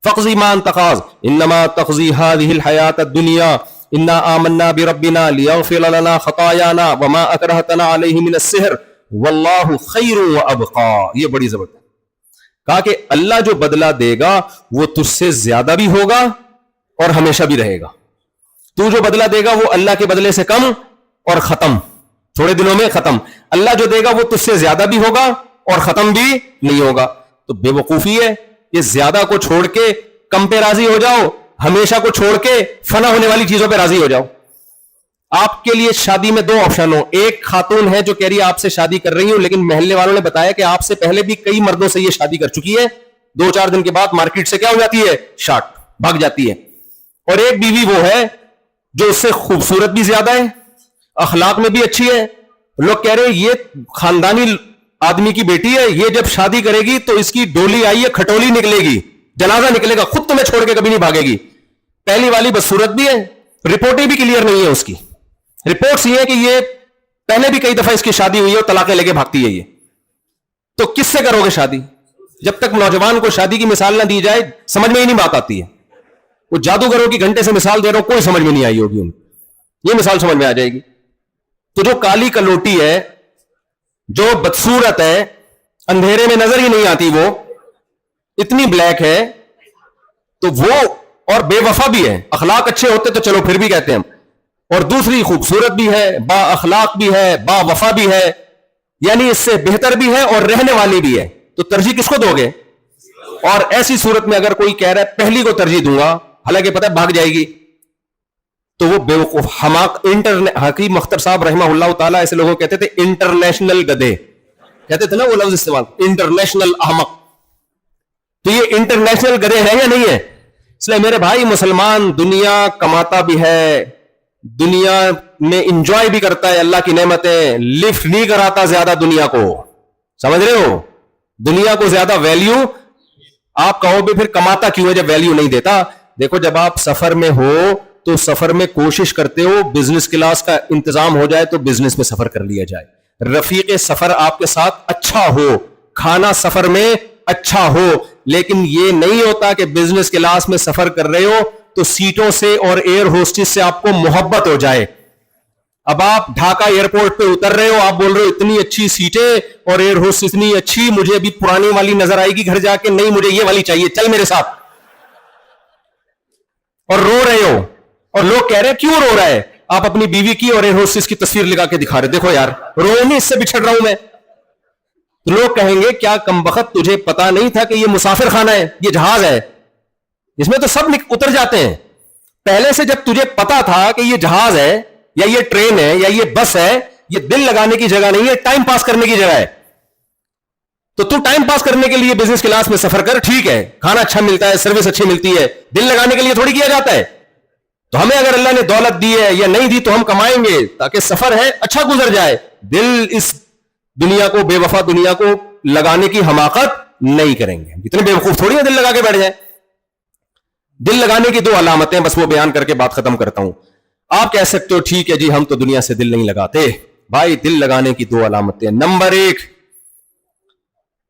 فقضی ما انت قاض انما تقضی هذه الحیات الدنیا انا آمنا بربنا لیغفر لنا خطایانا وما اکرہتنا علیہ من السحر واللہ خیر وابقا. یہ بڑی زبردست کہا کہ اللہ جو بدلہ دے گا وہ تجھ سے زیادہ بھی ہوگا اور ہمیشہ بھی رہے گا. تو جو بدلہ دے گا وہ اللہ کے بدلے سے کم اور ختم, تھوڑے دنوں میں ختم. اللہ جو دے گا وہ تجھ سے زیادہ بھی ہوگا اور ختم بھی نہیں ہوگا. تو بے وقوفی ہے یہ زیادہ کو چھوڑ کے کم پہ راضی ہو جاؤ, ہمیشہ کو چھوڑ کے فنا ہونے والی چیزوں پہ راضی ہو جاؤ. آپ کے لیے شادی میں 2 آپشن ہو. ایک خاتون ہے جو کہہ رہی ہے آپ سے شادی کر رہی ہوں لیکن محلے والوں نے بتایا کہ آپ سے پہلے بھی کئی مردوں سے یہ شادی کر چکی ہے, 2-4 دن کے بعد مارکیٹ سے کیا ہو جاتی ہے؟ شارٹ, بھاگ جاتی ہے. اور ایک بیوی وہ ہے جو اس سے خوبصورت بھی زیادہ ہے, اخلاق میں بھی اچھی ہے. لوگ کہہ رہے ہیں یہ خاندانی آدمی کی بیٹی ہے, یہ جب شادی کرے گی تو اس کی ڈولی آئی ہے, کھٹولی نکلے گی, جنازہ نکلے گا, خود تمہیں چھوڑ کے کبھی نہیں بھاگے گی. پہلی والی بدصورت بھی ہے, رپورٹیں بھی کلیئر نہیں ہے اس کی. رپورٹس یہ ہے کہ یہ پہلے بھی کئی دفعہ اس کی شادی ہوئی ہے اور طلاقیں لے کے بھاگتی ہے. یہ تو کس سے کرو گے شادی؟ جب تک نوجوان کو شادی کی مثال نہ دی جائے سمجھ میں ہی نہیں بات آتی ہے. وہ جادوگروں کی گھنٹے سے مثال دے رہا ہوں, کوئی سمجھ میں نہیں آئی ہوگی ان, یہ مثال سمجھ میں آ جائے گی. تو جو کالی کلوٹی ہے, جو بدصورت ہے, اندھیرے میں نظر ہی نہیں آتی, وہ اتنی بلیک ہے, تو وہ اور بے وفا بھی ہے. اخلاق اچھے ہوتے تو چلو پھر بھی کہتے ہیں ہم, اور دوسری خوبصورت بھی ہے, با اخلاق بھی ہے, با وفا بھی ہے, یعنی اس سے بہتر بھی ہے اور رہنے والی بھی ہے. تو ترجیح کس کو دو گے؟ اور ایسی صورت میں اگر کوئی کہہ رہا ہے پہلی کو ترجیح دوں گا, حالانکہ پتہ ہے بھاگ جائے گی, تو وہ بیوقوف حماق. حکیم مختر صاحب رحمہ اللہ تعالیٰ ایسے لوگوں کہتے تھے انٹرنیشنل گدھے, کہتے تھے نا وہ لفظ استعمال, انٹرنیشنل احمق. تو یہ انٹرنیشنل گدھے ہے یا نہیں ہے؟ اس لیے میرے بھائی مسلمان دنیا کماتا بھی ہے, دنیا میں انجوائے بھی کرتا ہے اللہ کی نعمتیں, لفٹ نہیں کراتا زیادہ دنیا کو, سمجھ رہے ہو؟ دنیا کو زیادہ ویلیو آپ کہو بھی پھر کماتا کیوں ہے جب ویلیو نہیں دیتا؟ دیکھو جب آپ سفر میں ہو تو سفر میں کوشش کرتے ہو بزنس کلاس کا انتظام ہو جائے تو بزنس میں سفر کر لیا جائے, رفیق سفر آپ کے ساتھ اچھا ہو, کھانا سفر میں اچھا ہو, لیکن یہ نہیں ہوتا کہ بزنس کلاس میں سفر کر رہے ہو تو سیٹوں سے اور ایئر ہوسٹس سے آپ کو محبت ہو جائے. اب آپ ڈھاکہ ایئرپورٹ پہ اتر رہے ہو, آپ بول رہے ہو اتنی اچھی سیٹیں اور ایئر ہوسٹس اتنی اچھی, مجھے ابھی پرانی والی نظر آئے گی گھر جا کے, نہیں مجھے یہ والی چاہیے, چل میرے ساتھ, اور رو رہے ہو اور لوگ کہہ رہے ہیں کیوں رو رہا ہے؟ آپ اپنی بیوی کی اور ایئر ہوسٹس کی تصویر لگا کے دکھا رہے, دیکھو یار رو نہیں, اس سے بچھڑ رہا ہوں میں. تو لوگ کہیں گے کیا کمبخت تجھے پتا نہیں تھا کہ یہ مسافر خانہ ہے, یہ جہاز ہے, اس میں تو سب اتر جاتے ہیں. پہلے سے جب تجھے پتا تھا کہ یہ جہاز ہے یا یہ ٹرین ہے یا یہ بس ہے, یہ دل لگانے کی جگہ نہیں ہے, ٹائم پاس کرنے کی جگہ ہے. تو تو ٹائم پاس کرنے کے لیے بزنس کلاس میں سفر کر, ٹھیک ہے, کھانا اچھا ملتا ہے, سروس اچھی ملتی ہے, دل لگانے کے لیے تھوڑی کیا جاتا ہے. تو ہمیں اگر اللہ نے دولت دی ہے یا نہیں دی تو ہم کمائیں گے تاکہ سفر ہے اچھا گزر جائے. دل اس دنیا کو, بے وفا دنیا کو لگانے کی حماقت نہیں کریں گے. اتنے بے وقوف تھوڑی ہے دل لگا کے بیٹھ جائیں. دل لگانے کی 2 علامتیں بس وہ بیان کر کے بات ختم کرتا ہوں. آپ کہہ سکتے ہو ٹھیک ہے جی ہم تو دنیا سے دل نہیں لگاتے. بھائی دل لگانے کی 2 علامتیں. نمبر 1,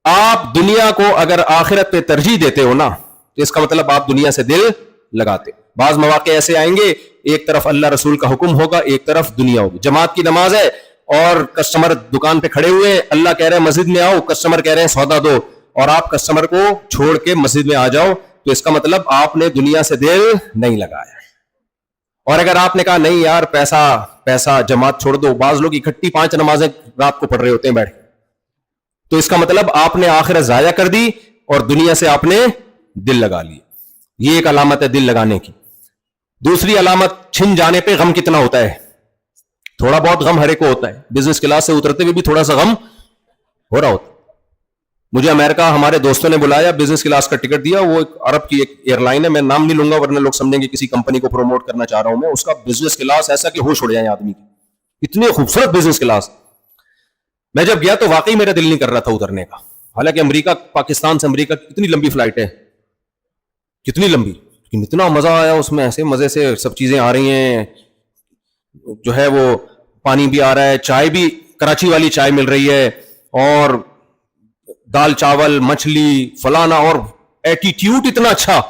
آپ دنیا کو اگر آخرت پہ ترجیح دیتے ہو نا تو اس کا مطلب آپ دنیا سے دل لگاتے. بعض مواقع ایسے آئیں گے, ایک طرف اللہ رسول کا حکم ہوگا, ایک طرف دنیا ہوگی. جماعت کی نماز ہے اور کسٹمر دکان پہ کھڑے ہوئے, اللہ کہہ رہے ہیں مسجد میں آؤ, کسٹمر کہہ رہے ہیں سودا دو, اور آپ کسٹمر کو چھوڑ کے مسجد میں آ جاؤ, تو اس کا مطلب آپ نے دنیا سے دل نہیں لگایا. اور اگر آپ نے کہا نہیں یار پیسہ جماعت چھوڑ دو, بعض لوگ اکٹھی 5 نمازیں رات کو پڑھ رہے ہوتے ہیں بیٹھ کے, تو اس کا مطلب آپ نے آخرت ضائع کر دی اور دنیا سے آپ نے دل لگا لی. یہ ایک علامت ہے دل لگانے کی. دوسری علامت, چھن جانے پہ غم کتنا ہوتا ہے. تھوڑا بہت غم ہر ایک کو ہوتا ہے, بزنس کلاس سے اترتے ہوئے بھی تھوڑا سا غم ہو رہا ہوتا ہے. مجھے امریکہ ہمارے دوستوں نے بلایا, بزنس کلاس کا ٹکٹ دیا, وہ ایک عرب کی ایک ایئر لائن ہے, میں نام نہیں لوں گا ورنہ لوگ سمجھیں گے کسی کمپنی کو پروموٹ کرنا چاہ رہا ہوں میں. اس کا بزنس کلاس ایسا کہ ہوش اڑ جائیں آدمی کی, اتنی خوبصورت بزنس کلاس. میں جب گیا تو واقعی میرا دل نہیں کر رہا تھا اترنے کا, حالانکہ امریکہ, پاکستان سے امریکہ کتنی لمبی فلائٹ ہے, کتنی لمبی, لیکن اتنا مزہ آیا اس میں, ایسے مزے سے سب چیزیں آ رہی ہیں, جو ہے وہ پانی بھی آ رہا ہے, چائے بھی کراچی والی چائے مل رہی ہے, اور دال چاول مچھلی فلانا, اور ایٹیٹیوڈ اتنا اچھا,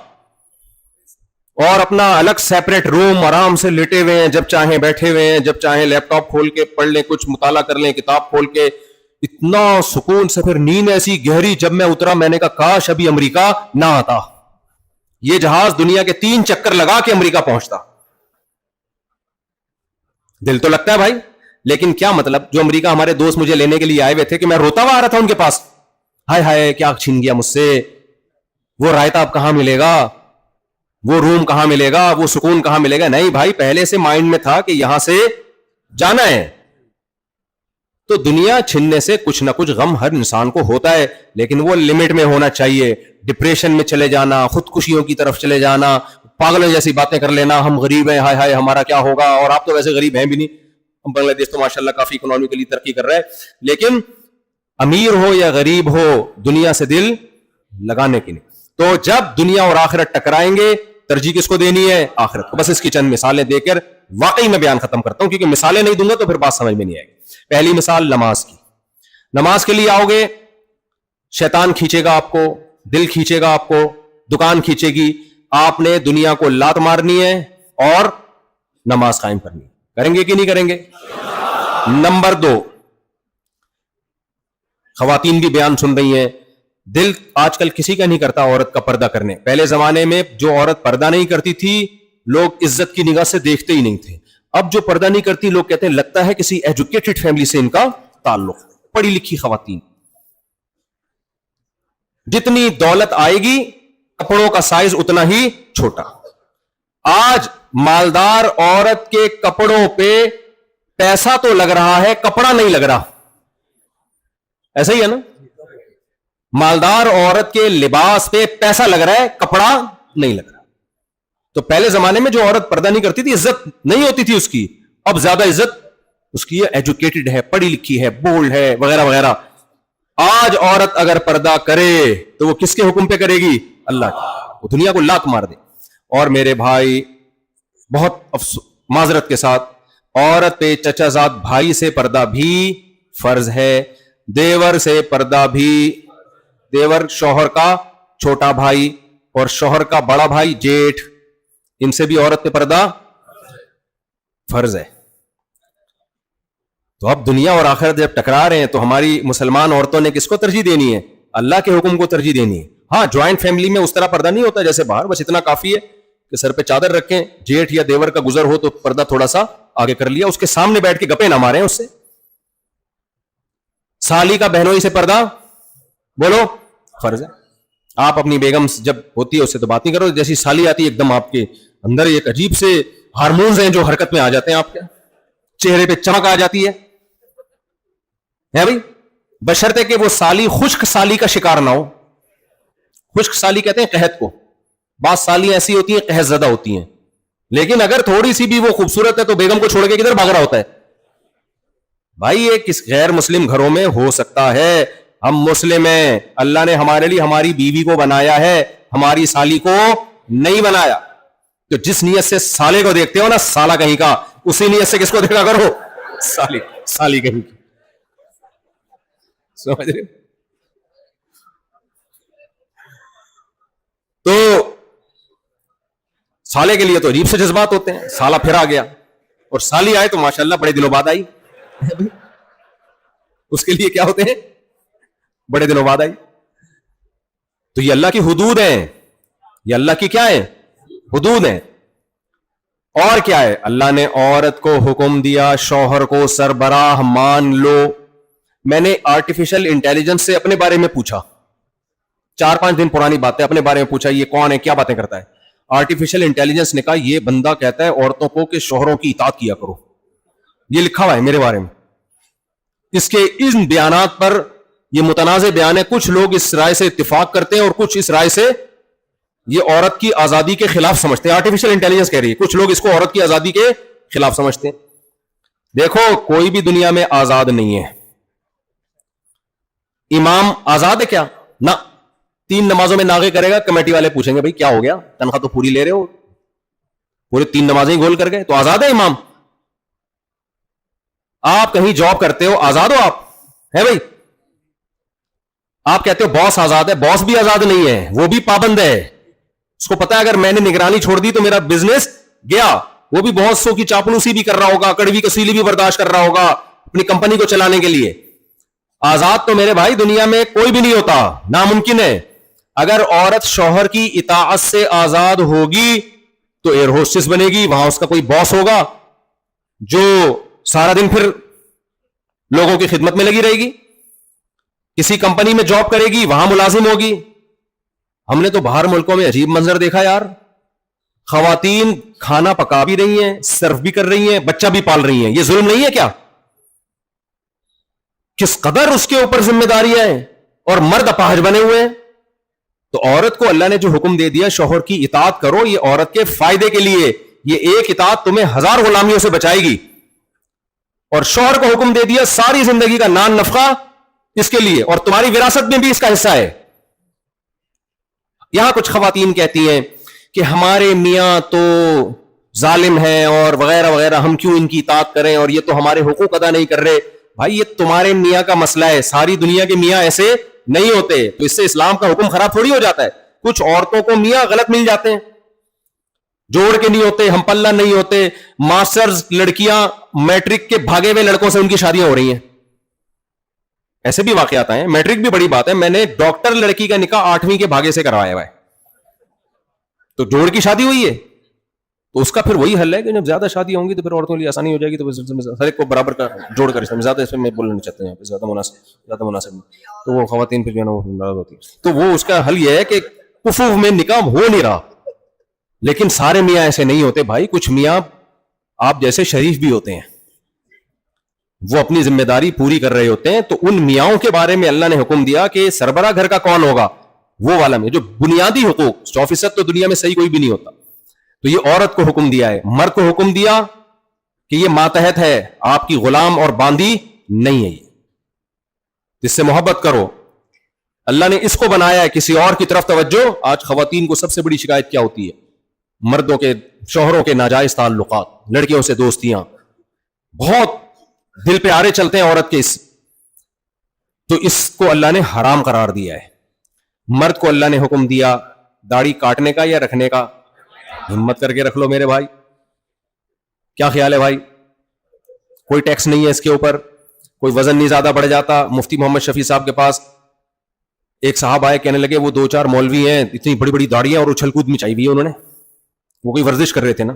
اور اپنا الگ سیپریٹ روم, آرام سے لیٹے ہوئے ہیں, جب چاہیں بیٹھے ہوئے ہیں, جب چاہیں لیپ ٹاپ کھول کے پڑھ لیں, کچھ مطالعہ کر لیں, کتاب کھول کے, اتنا سکون سے. پھر نیند ایسی گہری, جب میں اترا میں نے کہا کاش ابھی امریکہ نہ آتا, یہ جہاز دنیا کے 3 چکر لگا کے امریکہ پہنچتا. دل تو لگتا ہے بھائی, لیکن کیا مطلب, جو امریکہ ہمارے دوست مجھے لینے کے لیے آئے ہوئے تھے کہ میں روتا ہوا آ رہا تھا ان کے پاس, ہائے ہائے کیا چھین گیا مجھ سے, وہ رائتا اب کہاں ملے گا, وہ روم کہاں ملے گا, وہ سکون کہاں ملے گا. نہیں بھائی, پہلے سے مائنڈ میں تھا کہ یہاں سے جانا ہے. تو دنیا چھننے سے کچھ نہ کچھ غم ہر انسان کو ہوتا ہے, لیکن وہ لمٹ میں ہونا چاہیے. ڈپریشن میں چلے جانا, خودکشیوں کی طرف چلے جانا, پاگلوں جیسی باتیں کر لینا, ہم غریب ہیں, ہائے ہائے ہمارا کیا ہوگا, اور آپ تو ویسے غریب ہیں بھی نہیں. بنگلہ دیش تو ماشاءاللہ کافی اکنامکلی ترقی کر رہا ہے, لیکن امیر ہو یا غریب ہو دنیا سے دل لگانے کی نہیں. تو جب دنیا اور آخرت ٹکرائیں گے ترجیح کس کو دینی ہے؟ آخرت کو. بس اس کی چند مثالیں دے کر واقعی میں بیان ختم کرتا ہوں, کیونکہ مثالیں نہیں دوں گا تو پھر بات سمجھ میں نہیں آئے گی. پہلی مثال نماز کی. نماز کے لیے آؤ گے, شیطان کھینچے گا آپ کو, دل کھینچے گا آپ کو, دکان کھینچے گی, آپ نے دنیا کو لات مارنی ہے اور نماز قائم کرنی ہے. کریں گے کہ نہیں کریں گے؟ نمبر 2, خواتین بھی بیان سن رہی ہیں, دل آج کل کسی کا نہیں کرتا عورت کا پردہ کرنے. پہلے زمانے میں جو عورت پردہ نہیں کرتی تھی لوگ عزت کی نگاہ سے دیکھتے ہی نہیں تھے. اب جو پردہ نہیں کرتی لوگ کہتے ہیں لگتا ہے کسی ایجوکیٹڈ فیملی سے ان کا تعلق, پڑھی لکھی خواتین. جتنی دولت آئے گی کپڑوں کا سائز اتنا ہی چھوٹا. آج مالدار عورت کے کپڑوں پہ پیسہ تو لگ رہا ہے, کپڑا نہیں لگ رہا. ایسا ہی ہے نا, مالدار عورت کے لباس پہ پیسہ لگ رہا ہے, کپڑا نہیں لگ رہا. تو پہلے زمانے میں جو عورت پردہ نہیں کرتی تھی عزت نہیں ہوتی تھی اس کی, اب زیادہ عزت اس کی ہے, ایجوکیٹڈ ہے, پڑھی لکھی ہے, بولڈ ہے, وغیرہ وغیرہ. آج عورت اگر پردہ کرے تو وہ کس کے حکم پہ کرے گی؟ اللہ کی. وہ دنیا کو لات مار دے. اور میرے بھائی بہت معذرت کے ساتھ عورت پہ چچا زاد بھائی سے پردہ بھی فرض ہے، دیور سے پردہ بھی، دیور شوہر کا چھوٹا بھائی اور شوہر کا بڑا بھائی جیٹھ، ان سے بھی عورت پہ پردہ فرض ہے. تو اب دنیا اور آخرت جب ٹکرا رہے ہیں تو ہماری مسلمان عورتوں نے کس کو ترجیح دینی ہے؟ اللہ کے حکم کو ترجیح دینی ہے. ہاں جوائنٹ فیملی میں اس طرح پردہ نہیں ہوتا جیسے باہر، بس اتنا کافی ہے کہ سر پہ چادر رکھیں، جیٹھ یا دیور کا گزر ہو تو پردہ تھوڑا سا آگے کر لیا، اس کے سامنے بیٹھ کے گپے نہ ماریں اس سے. سالی کا بہنوئی سے پردہ بولو فرض ہے. آپ اپنی بیگم جب ہوتی ہے اس سے تو بات نہیں کرو، جیسی سالی آتی ہے ایک دم آپ کے اندر ایک عجیب سے ہارمونز ہیں جو حرکت میں آ جاتے ہیں، آپ کے چہرے پہ چمک آ جاتی ہے بھائی، بشرطے کہ وہ سالی خشک سالی کا شکار نہ ہو. خشک سالی کہتے ہیں قحط کو، بعض سالی ایسی ہوتی ہیں قحط زدہ ہوتی ہیں، لیکن اگر تھوڑی سی بھی وہ خوبصورت ہے تو بیگم کو چھوڑ کے کدھر بھاگ رہا ہوتا ہے بھائی. یہ کس غیر مسلم گھروں میں ہو سکتا ہے، ہم مسلم ہیں، اللہ نے ہمارے لیے ہماری بیوی کو بنایا ہے، ہماری سالی کو نہیں بنایا. تو جس نیت سے سالے کو دیکھتے ہو نا سالہ کہیں کا، اسی نیت سے کس کو دیکھا کرو؟ سالی کہیں کی. سمجھ رہے؟ تو سالے کے لیے تو عجیب سے جذبات ہوتے ہیں، سالہ پھر آ گیا، اور سالی آئے تو ماشاءاللہ بڑے دنوں بعد آئی. اس کے لیے کیا ہوتے ہیں؟ بڑے دنوں بعد آئی. تو یہ اللہ کی حدود ہیں، یہ اللہ کی کیا ہے؟ حدود ہیں. اور کیا ہے؟ اللہ نے عورت کو حکم دیا شوہر کو سربراہ مان لو. میں نے آرٹیفیشل انٹیلیجنس سے اپنے بارے میں پوچھا، 4-5 دن پرانی بات ہے، اپنے بارے میں پوچھا یہ کون ہے، کیا باتیں کرتا ہے. آرٹیفیشل انٹیلیجنس نے کہا یہ بندہ کہتا ہے عورتوں کو کہ شوہروں کی اطاعت کیا کرو. یہ لکھا ہوا ہے میرے بارے میں. اس کے ان بیانات پر یہ متنازع بیان ہے، کچھ لوگ اس رائے سے اتفاق کرتے ہیں اور کچھ اس رائے سے یہ عورت کی آزادی کے خلاف سمجھتے ہیں. آرٹیفیشل انٹیلیجنس کہہ رہی ہے، کچھ لوگ اس کو عورت کی آزادی کے خلاف سمجھتے ہیں. دیکھو کوئی بھی دنیا میں آزاد نہیں ہے. امام آزاد ہے کیا؟ نہ. 3 نمازوں میں ناغے کرے گا، کمیٹی والے پوچھیں گے بھائی کیا ہو گیا، تنخواہ تو پوری لے رہے ہو، پورے 3 نمازیں ہی گول کر گئے، تو آزاد ہے امام؟ آپ کہیں جاب کرتے ہو، آزاد ہو آپ؟ ہے بھائی؟ آپ کہتے ہو باس آزاد ہے، باس بھی آزاد نہیں ہے، وہ بھی پابند ہے. اس کو پتا ہے اگر میں نے نگرانی چھوڑ دی تو میرا بزنس گیا. وہ بھی بہت سو کی چاپلوسی بھی کر رہا ہوگا، کڑوی کسیلی بھی برداشت کر رہا ہوگا اپنی کمپنی کو چلانے کے لیے. آزاد تو میرے بھائی دنیا میں کوئی بھی نہیں ہوتا، ناممکن ہے. اگر عورت شوہر کی اطاعت سے آزاد ہوگی تو ایئر ہوسٹس بنے گی، وہاں اس کا کوئی باس ہوگا جو سارا دن پھر لوگوں کی خدمت میں لگی رہے گی. کسی کمپنی میں جاب کرے گی، وہاں ملازم ہوگی. ہم نے تو باہر ملکوں میں عجیب منظر دیکھا یار، خواتین کھانا پکا بھی رہی ہیں، سرو بھی کر رہی ہیں، بچہ بھی پال رہی ہیں. یہ ظلم نہیں ہے کیا؟ کس قدر اس کے اوپر ذمہ داریاں ہیں، اور مرد اپاہج بنے ہوئے ہیں. تو عورت کو اللہ نے جو حکم دے دیا شوہر کی اطاعت کرو، یہ عورت کے فائدے کے لیے. یہ ایک اطاعت تمہیں 1000 غلامیوں سے بچائے گی. اور شوہر کو حکم دے دیا ساری زندگی کا نان نفقہ اس کے لیے، اور تمہاری وراثت میں بھی اس کا حصہ ہے. یہاں کچھ خواتین کہتی ہیں کہ ہمارے میاں تو ظالم ہیں اور وغیرہ وغیرہ، ہم کیوں ان کی اطاعت کریں، اور یہ تو ہمارے حقوق ادا نہیں کر رہے. بھائی یہ تمہارے میاں کا مسئلہ ہے، ساری دنیا کے میاں ایسے نہیں ہوتے. تو اس سے اسلام کا حکم خراب تھوڑی ہو جاتا ہے. کچھ عورتوں کو میاں غلط مل جاتے ہیں، جوڑ کے نہیں ہوتے، ہم پلہ نہیں ہوتے. ماسٹرز لڑکیاں میٹرک کے بھاگے ہوئے لڑکوں سے ان کی شادیاں ہو رہی ہیں. ایسے بھی واقعات ہیں. میٹرک بھی بڑی بات ہے. میں نے ڈاکٹر لڑکی کا نکاح 8ویں کے بھاگے سے کروایا ہوا ہے، تو جوڑ کی شادی ہوئی ہے. تو اس کا پھر وہی حل ہے کہ جب زیادہ شادی ہوں گی تو پھر عورتوں کے لیے آسانی ہو جائے گی. تو ہر ایک کو برابر کا جوڑ کر زیادہ اس میں بولنا نہیں چاہتے ہیں، زیادہ مناسب نہیں. تو وہ خواتین پھر جو ہے نا وہ ناراض ہوتی ہے. تو وہ اس کا حل یہ ہے کہ کفو میں نکاح ہو نہیں رہا. لیکن سارے میاں ایسے نہیں ہوتے بھائی. کچھ میاں آپ جیسے شریف بھی ہوتے ہیں، وہ اپنی ذمہ داری پوری کر رہے ہوتے ہیں. تو ان میاں کے بارے میں اللہ نے حکم دیا کہ سربراہ گھر کا کون ہوگا، وہ والا میں جو بنیادی حقوق 100% تو دنیا میں صحیح کوئی بھی نہیں ہوتا. تو یہ عورت کو حکم دیا ہے. مرد کو حکم دیا کہ یہ ماتحت ہے، آپ کی غلام اور باندی نہیں ہے. اس سے محبت کرو. اللہ نے اس کو بنایا ہے, کسی اور کی طرف توجہ. آج خواتین کو سب سے بڑی شکایت کیا ہوتی ہے؟ مردوں کے, شوہروں کے ناجائز تعلقات, لڑکیوں سے دوستیاں, بہت دل پہ آرے چلتے ہیں عورت کے. تو اس کو اللہ نے حرام قرار دیا ہے. مرد کو اللہ نے حکم دیا داڑھی کاٹنے کا یا رکھنے کا؟ ہمت کر کے رکھ لو میرے بھائی. کیا خیال ہے بھائی؟ کوئی ٹیکس نہیں ہے اس کے اوپر, کوئی وزن نہیں زیادہ بڑھ جاتا. مفتی محمد شفیع صاحب کے پاس ایک صاحب آئے, کہنے لگے وہ 2-4 مولوی ہیں, اتنی بڑی بڑی داڑیاں اور اچھل کود مچائی ہوئی ہے انہوں نے. وہ کوئی ورزش کر رہے تھے نا,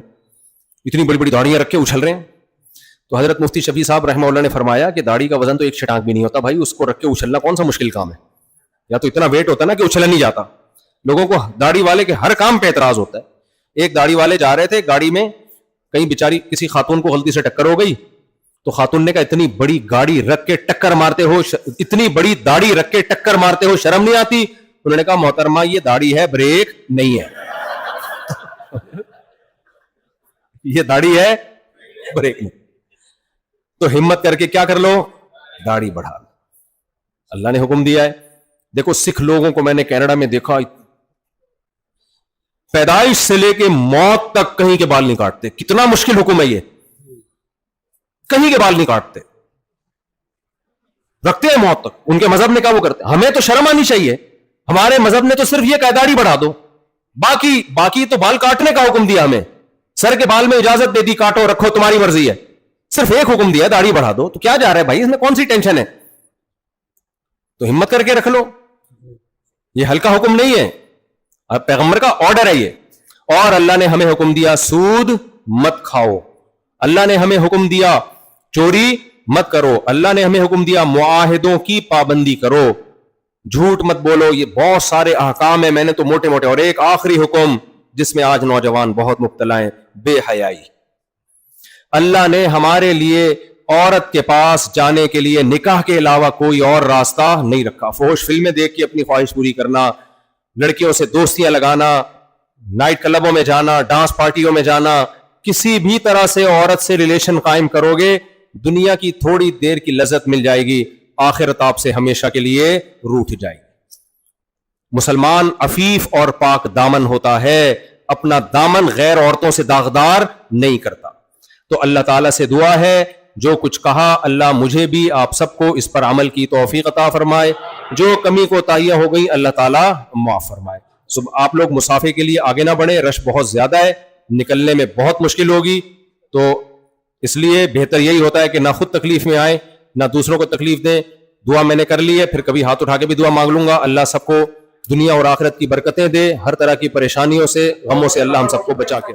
اتنی بڑی بڑی داڑیاں رکھ کے اچھل رہے ہیں. تو حضرت مفتی شفیع صاحب رحمہ اللہ نے فرمایا کہ داڑھی کا وزن تو ایک چھٹانک بھی نہیں ہوتا بھائی, اس کو رکھ کے اچھلنا کون سا مشکل کام ہے؟ یا تو اتنا ویٹ ہوتا نا کہ اچھلا نہیں جاتا. لوگوں کو داڑھی والے کے ہر کام پہ اعتراض ہوتا ہے. ایک داڑھی والے جا رہے تھے گاڑی میں, کہیں بیچاری کسی خاتون کو غلطی سے ٹکر ہو گئی, تو خاتون نے کہا اتنی بڑی گاڑی رکھ کے ٹکر مارتے ہو, اتنی بڑی داڑھی رکھ کے ٹکر مارتے ہو, شرم نہیں آتی؟ انہوں نے کہا محترمہ یہ داڑھی ہے, بریک نہیں ہے. یہ داڑھی ہے, بریک نہیں. تو ہمت کر کے کیا کر لو, داڑھی بڑھا لو. اللہ نے حکم دیا ہے. دیکھو سکھ لوگوں کو میں نے کینیڈا میں دیکھا, پیدائش سے لے کے موت تک کہیں کے بال نہیں کاٹتے. کتنا مشکل حکم ہے یہ, کہیں کے بال نہیں کاٹتے, رکھتے ہیں موت تک. ان کے مذہب میں کیا وہ کرتے ہیں؟ ہمیں تو شرم آنی چاہیے. ہمارے مذہب نے تو صرف یہ کہ داڑھی بڑھا دو, باقی تو بال کاٹنے کا حکم دیا ہمیں. سر کے بال میں اجازت دے دی, کاٹو رکھو تمہاری مرضی ہے. صرف ایک حکم دیا داڑھی بڑھا دو. تو کیا جا رہا ہے بھائی, اس میں کون سی ٹینشن ہے؟ تو ہمت کر کے رکھ لو. یہ ہلکا حکم نہیں ہے, پیغمبر کا آرڈر ہے یہ. اور اللہ نے ہمیں حکم دیا سود مت کھاؤ. اللہ نے ہمیں حکم دیا چوری مت کرو. اللہ نے ہمیں حکم دیا معاہدوں کی پابندی کرو, جھوٹ مت بولو. یہ بہت سارے احکام ہیں, میں نے تو موٹے موٹے. اور ایک آخری حکم جس میں آج نوجوان بہت مبتلا ہیں, بے حیائی. اللہ نے ہمارے لیے عورت کے پاس جانے کے لیے نکاح کے علاوہ کوئی اور راستہ نہیں رکھا. فحش فلمیں دیکھ کے اپنی خواہش پوری کرنا, لڑکیوں سے دوستیاں لگانا, نائٹ کلبوں میں جانا, ڈانس پارٹیوں میں جانا, کسی بھی طرح سے عورت سے ریلیشن قائم کرو گے, دنیا کی تھوڑی دیر کی لذت مل جائے گی, آخرت آپ سے ہمیشہ کے لیے روٹھ جائے گی. مسلمان عفیف اور پاک دامن ہوتا ہے, اپنا دامن غیر عورتوں سے داغدار نہیں کرتا. تو اللہ تعالیٰ سے دعا ہے جو کچھ کہا اللہ مجھے بھی آپ سب کو اس پر عمل کی توفیق عطا فرمائے, جو کمی کوتاہیاں ہو گئی اللہ تعالیٰ معاف فرمائے. آپ لوگ مسافے کے لیے آگے نہ بڑھیں, رش بہت زیادہ ہے, نکلنے میں بہت مشکل ہوگی. تو اس لیے بہتر یہی ہوتا ہے کہ نہ خود تکلیف میں آئیں نہ دوسروں کو تکلیف دیں. دعا میں نے کر لی ہے, پھر کبھی ہاتھ اٹھا کے بھی دعا مانگ لوں گا. اللہ سب کو دنیا اور آخرت کی برکتیں دے, ہر طرح کی پریشانیوں سے غموں سے اللہ ہم سب کو بچا کے.